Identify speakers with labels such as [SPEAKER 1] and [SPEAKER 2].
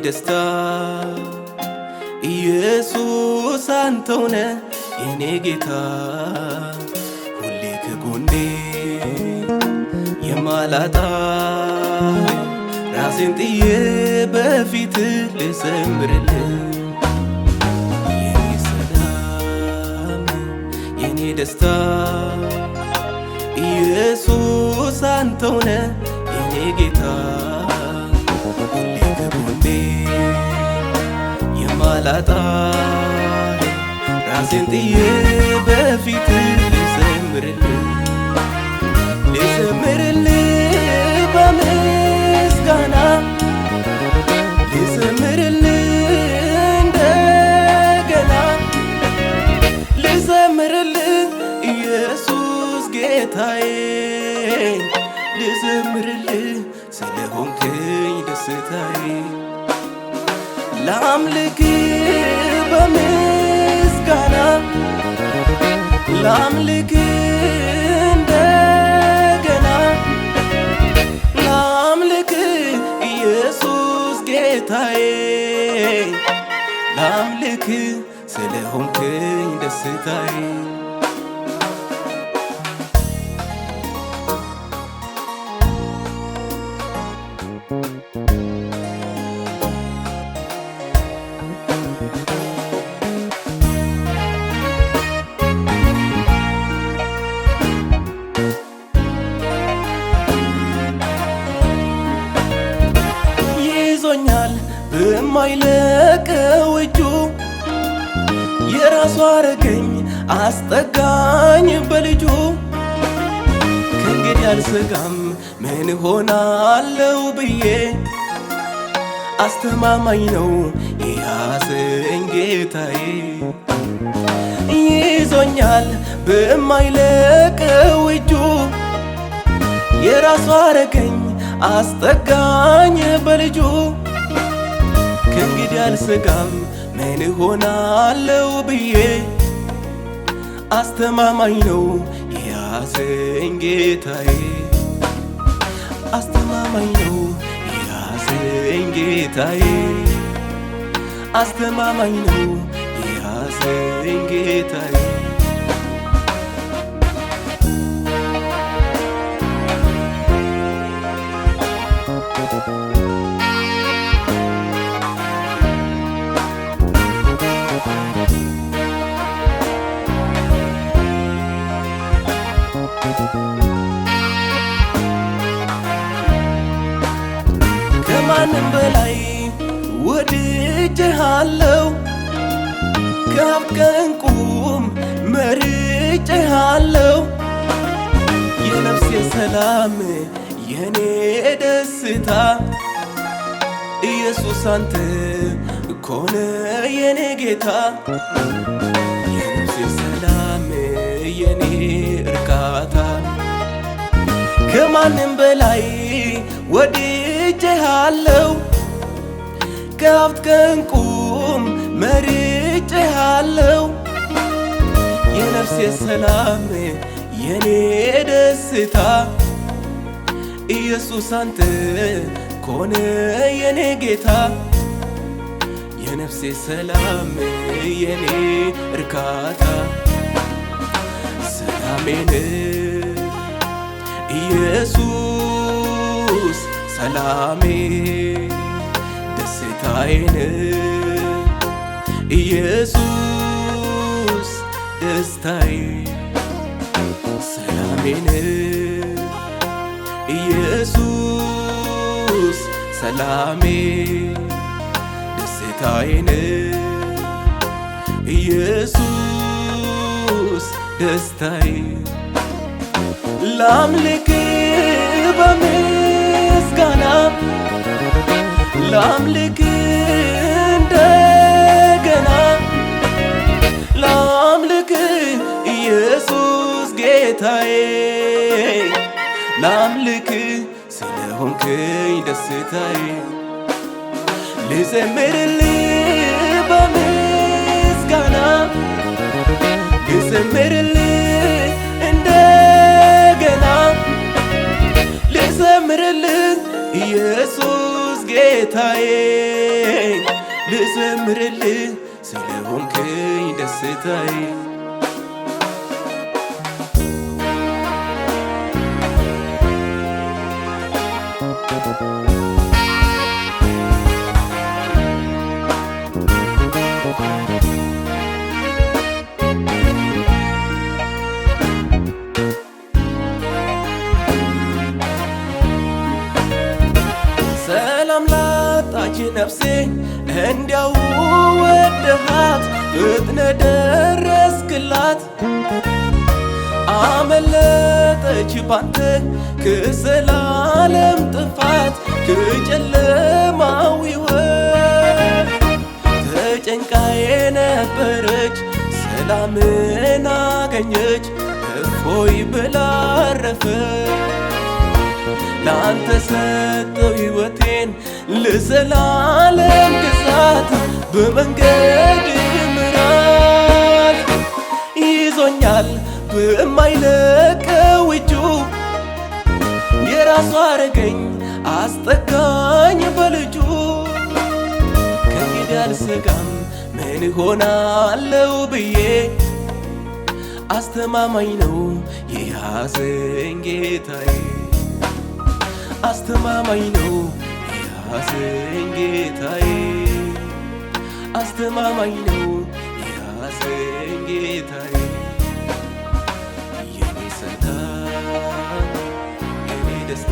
[SPEAKER 1] ደስታ ኢየሱስ አንተውነ የኔ ጌታ ሁሌ ከጎኔ የማላጣ ራሴን ጥዬ በፊት ልዘምርልህ የኔ ሰላም የኔ ደስታ ኢየሱስ አንተውነ የኔ ጌታ ሁሌ ከጎኔ የማላጣ ራሴን ጥዬ በፊት ልዘምርልህ በምስጋና ልዘምርልህ እንደገና ልዘምርልህ ኢየሱስ ጌታዬ ልዘምርልህ ስለሆንክኝ ደስታዬ ላምልክ በምስጋና ላምልክ እንደገና ላምልክ ኢየሱስ ጌታዬ ላምልክ ስለሆንክኝ ደስታዬ ይዞኛል በማይለቀው እጁ የራሱ አረገኝ አስጠጋኝ በልጁ ከእንግዲህ አልሰጋም ምን ሆናለው ብዬ አስተማማኝ ነው የያዘኝ ጌታዬ ይዞኛል በማይለቀው እጁ የራሱ አረገኝ አስጠጋኝ በልጁ ከእንግዲህ አልሰጋም ምን ሆናለው ብዬ አስተማማኝ ነው የያዘኝ ጌታዬ አስተማማኝ ነው የያዘኝ ጌታዬ አስተማማኝ ነው የያዘኝ ጌታዬ ከማንም በላይ ወድጄሃለው ከሀብት ከዕንቁም መርጬሃለው የነፍሴ ሰላም የኔ ደስታ ኢየሱስ አንተ ኮነ የኔ ጌታ የነፍሴ ሰላም የኔ እርካታ ከማንም በላይ ወድጄሃለው ከሀብት ከዕንቁም መርጬሃለው የነፍሴ ሰላም የኔ ደስታ ኢየሱስ አንተ ኮነ የኔ ጌታ የነፍሴ ሰላም የኔ እርካታ ሰላሜን ኢየሱስ ሰላሜ ደስታዬን ኢየሱስ ደስታዬ ሰላሜን ኢየሱስ ሰላሜ ደስታዬን ኢየሱስ ደስታዬ ላምልክ በምስጋና ላምልክ እንደገና ላምልክ ኢየሱስ ጌታዬ ላምልክ ስለሆንክኝ ደስታዬ ልዘምርልህ በምስጋና ልዘምርልህ እንደገና ልዘምርልህ ኢየሱስ ጌታዬ ልዘምርልህ ስለሆንክኝ ደስታዬ ሰላም ላጣች ነፍሴ እንዲያው ወደሃት ፍጥነ ደረስክላት አመለጠች ባንተ ከዘላለም ጥፋት ከጨለማው ሕይወት ተጨንቃ የነበረች ሰላምን አገኘች እፎይ ብላ አረፈች ላንተ ሰጠው ሕይወቴን ለዘላለም ግዛት በመንገድ ምራት ይዞኛል በማይለቀው እጁ የራሱ አረገኝ አስጠጋኝ በልጁ ከእንግዲህ አልሰጋም ምን ሆናለው ብዬ አስተማማኝ ነው የያዘኝ ጌታዬ አስተማማኝ ነው የያዘኝ ጌታዬ አስተማማኝ ነው የያዘኝ ጌታዬ የኔ ሰንታ የኔ ደስታ